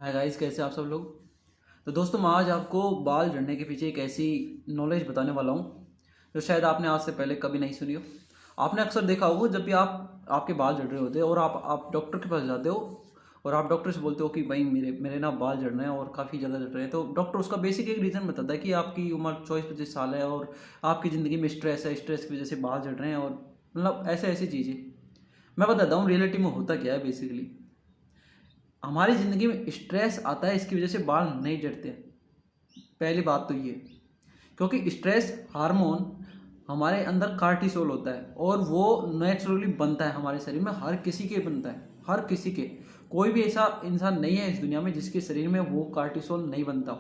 Hi guys, कैसे आप सब लोग। तो दोस्तों, मैं आज आपको बाल झड़ने के पीछे एक ऐसी नॉलेज बताने वाला हूँ जो शायद आपने आज से पहले कभी नहीं सुनी हो। आपने अक्सर देखा होगा, जब भी आपके बाल झड़ रहे होते हैं और आप डॉक्टर के पास जाते हो और आप डॉक्टर से बोलते हो कि भाई मेरे मेरे ना बाल झड़ रहे हैं और काफ़ी ज़्यादा झड़ रहे हैं, तो डॉक्टर उसका बेसिक एक रीज़न बताता है कि आपकी उम्र 24-25 साल है और आपकी ज़िंदगी में स्ट्रेस है, स्ट्रेस की वजह से बाल झड़ रहे हैं, और मतलब ऐसे ऐसी चीज़ें। मैं बताता हूँ रियलिटी में होता क्या है। बेसिकली हमारी ज़िंदगी में स्ट्रेस आता है, इसकी वजह से बाल नहीं झड़ते। पहली बात तो ये, क्योंकि स्ट्रेस हार्मोन हमारे अंदर कार्टिसोल होता है और वो नेचुरली बनता है हमारे शरीर में। हर किसी के बनता है, हर किसी के। कोई भी ऐसा इंसान नहीं है इस दुनिया में जिसके शरीर में वो कार्टिसोल नहीं बनता हो।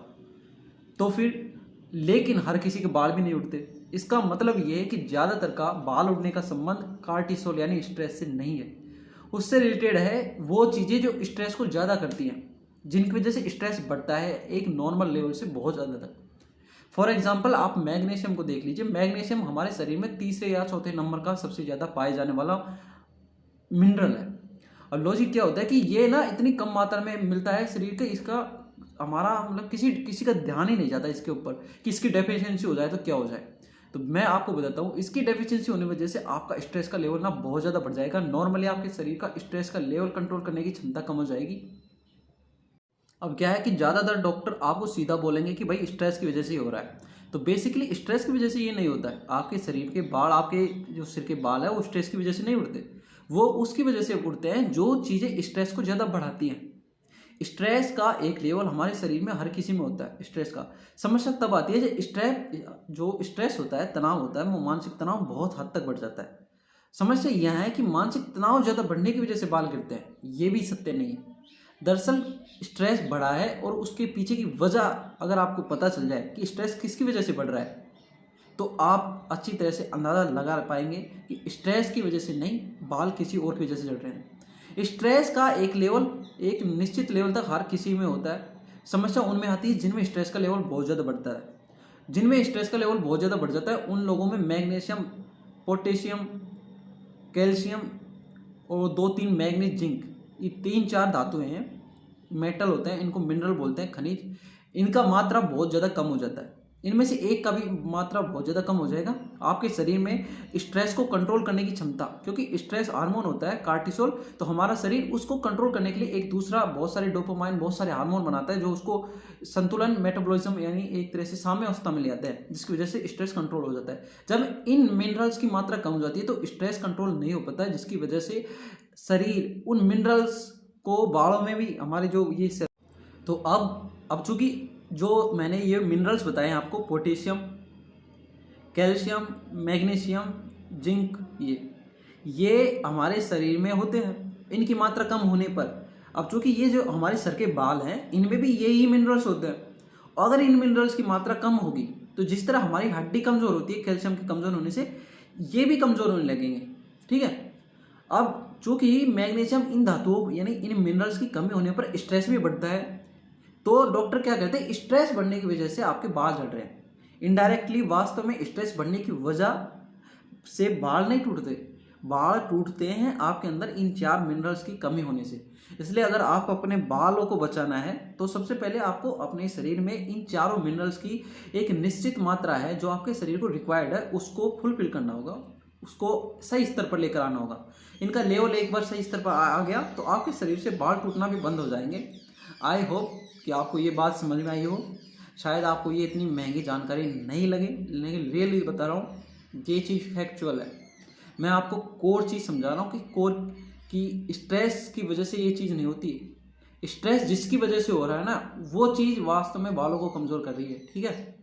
तो फिर लेकिन हर किसी के बाल भी नहीं उठते। इसका मतलब ये है कि ज़्यादातर का बाल उड़ने का संबंध कार्टिसोल यानी स्ट्रेस से नहीं है, उससे रिलेटेड है वो चीज़ें जो स्ट्रेस को ज़्यादा करती हैं, जिनकी वजह से स्ट्रेस बढ़ता है एक नॉर्मल लेवल से बहुत ज़्यादा तक। फॉर एग्जाम्पल, आप मैग्नीशियम को देख लीजिए। मैग्नीशियम हमारे शरीर में तीसरे या चौथे नंबर का सबसे ज़्यादा पाए जाने वाला मिनरल है। और लॉजिक क्या होता है कि ये ना इतनी कम मात्रा में मिलता है शरीर के, इसका हमारा मतलब किसी किसी का ध्यान ही नहीं जाता इसके ऊपर कि इसकी डेफिशिएंसी हो जाए तो क्या हो जाए। तो मैं आपको बताता हूँ, इसकी डेफिशिएंसी होने की वजह से आपका स्ट्रेस का लेवल ना बहुत ज़्यादा बढ़ जाएगा। नॉर्मली आपके शरीर का स्ट्रेस का लेवल कंट्रोल करने की क्षमता कम हो जाएगी। अब क्या है कि ज़्यादातर डॉक्टर आपको सीधा बोलेंगे कि भाई स्ट्रेस की वजह से ही हो रहा है। तो बेसिकली स्ट्रेस की वजह से ये नहीं होता है। आपके शरीर के बाल, आपके जो सिर के बाल है, वो स्ट्रेस की वजह से नहीं उड़ते। वो उसकी वजह से उड़ते हैं जो चीज़ें स्ट्रेस को ज़्यादा बढ़ाती हैं। स्ट्रेस का एक लेवल हमारे शरीर में हर किसी में होता है। स्ट्रेस का समस्या तब आती है जो स्ट्रेस होता है, तनाव होता है, वो मानसिक तनाव बहुत हद तक बढ़ जाता है। समस्या यह है कि मानसिक तनाव ज़्यादा बढ़ने की वजह से बाल गिरते हैं, ये भी सत्य नहीं है। दरअसल स्ट्रेस बढ़ा है और उसके पीछे की वजह अगर आपको पता चल जाए कि स्ट्रेस किसकी वजह से बढ़ रहा है, तो आप अच्छी तरह से अंदाज़ा लगा पाएंगे कि स्ट्रेस की वजह से नहीं, बाल किसी और की वजह से झड़ रहे हैं। स्ट्रेस का एक लेवल, एक निश्चित लेवल तक हर किसी में होता है। समस्या उनमें आती है जिनमें स्ट्रेस का लेवल बहुत ज़्यादा बढ़ता है। जिनमें स्ट्रेस का लेवल बहुत ज़्यादा बढ़ जाता है उन लोगों में मैग्नीशियम, पोटेशियम, कैल्शियम और 2-3 मैग्नीज, जिंक, ये 3-4 धातुएं हैं, मेटल होते हैं, इनको मिनरल बोलते हैं, खनिज। इनका मात्रा बहुत ज़्यादा कम हो जाता है। इनमें से एक का भी मात्रा बहुत ज़्यादा कम हो जाएगा, आपके शरीर में स्ट्रेस को कंट्रोल करने की क्षमता, क्योंकि स्ट्रेस हार्मोन होता है कार्टिसोल, तो हमारा शरीर उसको कंट्रोल करने के लिए एक दूसरा बहुत सारे डोपामाइन, बहुत सारे हार्मोन बनाता है जो उसको संतुलन, मेटाबॉलिज्म यानी एक तरह से साम्य अवस्था में ले आता है, जिसकी वजह से स्ट्रेस कंट्रोल हो जाता है। जब इन मिनरल्स की मात्रा कम हो जाती है तो स्ट्रेस कंट्रोल नहीं हो पाता है, जिसकी वजह से शरीर उन मिनरल्स को बालों में भी हमारे जो ये तो अब चूंकि जो मैंने ये मिनरल्स बताए हैं आपको, पोटेशियम, कैल्शियम, मैग्नीशियम, जिंक, ये हमारे शरीर में होते हैं। इनकी मात्रा कम होने पर, अब चूंकि ये जो हमारे सर के बाल हैं इनमें भी यही मिनरल्स होते हैं, अगर इन मिनरल्स की मात्रा कम होगी तो जिस तरह हमारी हड्डी कमजोर होती है कैल्शियम के कमजोर होने से, ये भी कमजोर होने लगेंगे। ठीक है। अब चूंकि मैग्नीशियम, इन धातुओं यानी इन मिनरल्स की कमी होने पर स्ट्रेस भी बढ़ता है, तो डॉक्टर क्या कहते हैं, स्ट्रेस बढ़ने की वजह से आपके बाल झड़ रहे हैं। इनडायरेक्टली वास्तव में स्ट्रेस बढ़ने की वजह से बाल नहीं टूटते, बाल टूटते हैं आपके अंदर इन 4 मिनरल्स की कमी होने से। इसलिए अगर आप अपने बालों को बचाना है तो सबसे पहले आपको अपने शरीर में इन चारों मिनरल्स की एक निश्चित मात्रा है जो आपके शरीर को रिक्वायर्ड है, उसको फुलफिल करना होगा, उसको सही स्तर पर लेकर आना होगा। इनका लेवल एक बार सही स्तर पर आ गया तो आपके शरीर से बाल टूटना भी बंद हो जाएंगे। आई होप कि आपको ये बात समझ में आई हो। शायद आपको ये इतनी महंगी जानकारी नहीं लगे, लेकिन रियली बता रहा हूँ, ये चीज़ फैक्चुअल है। मैं आपको कोर चीज़ समझा रहा हूँ कि कोर की स्ट्रेस की वजह से ये चीज़ नहीं होती है। स्ट्रेस जिसकी वजह से हो रहा है ना, वो चीज़ वास्तव में बालों को कमज़ोर कर रही है। ठीक है।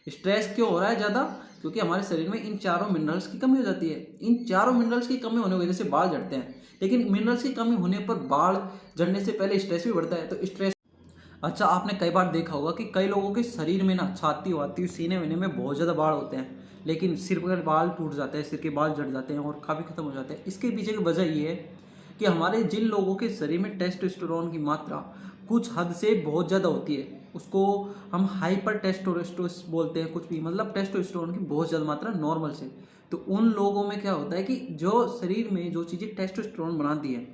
स्ट्रेस क्यों हो रहा है ज़्यादा, क्योंकि हमारे शरीर में इन चारों मिनरल्स की कमी हो जाती है। इन चारों मिनरल्स की कमी होने की वजह से बाल झड़ते हैं, लेकिन मिनरल्स की कमी होने पर बाल झड़ने से पहले स्ट्रेस भी बढ़ता है। तो स्ट्रेस, अच्छा, आपने कई बार देखा होगा कि कई लोगों के शरीर में ना छाती वाती, सीने वीने में बहुत ज़्यादा बाल होते हैं, लेकिन सिर पर बाल टूट जाते हैं, सिर के बाल झड़ जाते हैं और काफ़ी खत्म हो जाते हैं। इसके पीछे की वजह ये है कि हमारे जिन लोगों के शरीर में टेस्टोस्टेरोन की मात्रा कुछ हद से बहुत ज़्यादा होती है, उसको हम हाइपर टेस्टोस्टेरोन बोलते हैं, कुछ भी मतलब टेस्टोस्टेरोन की बहुत ज़्यादा मात्रा नॉर्मल से। तो उन लोगों में क्या होता है कि जो शरीर में जो चीज़ें टेस्टोस्टेरोन बनाती है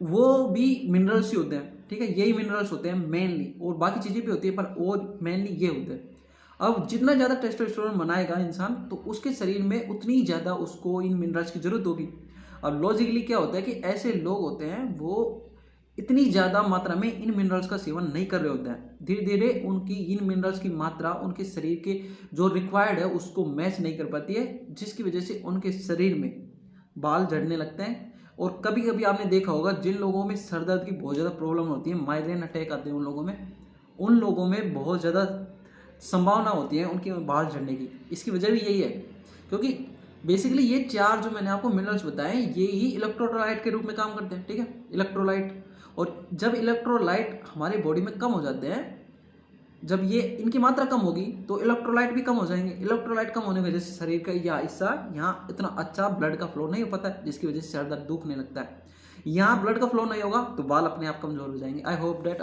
वो भी मिनरल्स ही होते हैं। ठीक है, यही मिनरल्स होते हैं मेनली, और बाकी चीज़ें भी होती है पर और मेनली ये होते हैं। अब जितना ज़्यादा टेस्टोस्टेरोन बनाएगा इंसान तो उसके शरीर में उतनी ज़्यादा उसको इन मिनरल्स की ज़रूरत होगी। अब लॉजिकली क्या होता है कि ऐसे लोग होते हैं वो इतनी ज़्यादा मात्रा में इन मिनरल्स का सेवन नहीं कर रहे होते हैं, धीरे धीरे उनकी इन मिनरल्स की मात्रा उनके शरीर के जो रिक्वायर्ड है उसको मैच नहीं कर पाती है, जिसकी वजह से उनके शरीर में बाल झड़ने लगते हैं। और कभी कभी आपने देखा होगा जिन लोगों में सर दर्द की बहुत ज़्यादा प्रॉब्लम होती है, माइग्रेन अटैक आते हैं उन लोगों में बहुत ज़्यादा संभावना होती है उनके बाल झड़ने की। इसकी वजह भी यही है क्योंकि बेसिकली ये चार जो मैंने आपको मिनरल्स बताए ये ही इलेक्ट्रोलाइट के रूप में काम करते हैं, ठीक है, इलेक्ट्रोलाइट। और जब इलेक्ट्रोलाइट हमारी बॉडी में कम हो जाते हैं, जब ये इनकी मात्रा कम होगी तो इलेक्ट्रोलाइट भी कम हो जाएंगे। इलेक्ट्रोलाइट कम होने की वजह से शरीर का यह हिस्सा यहाँ इतना अच्छा ब्लड का फ्लो नहीं हो पाता है, जिसकी वजह से सर दर्द दुखने लगता है। यहाँ ब्लड का फ्लो नहीं होगा तो बाल अपने आप कमजोर हो जाएंगे। I hope date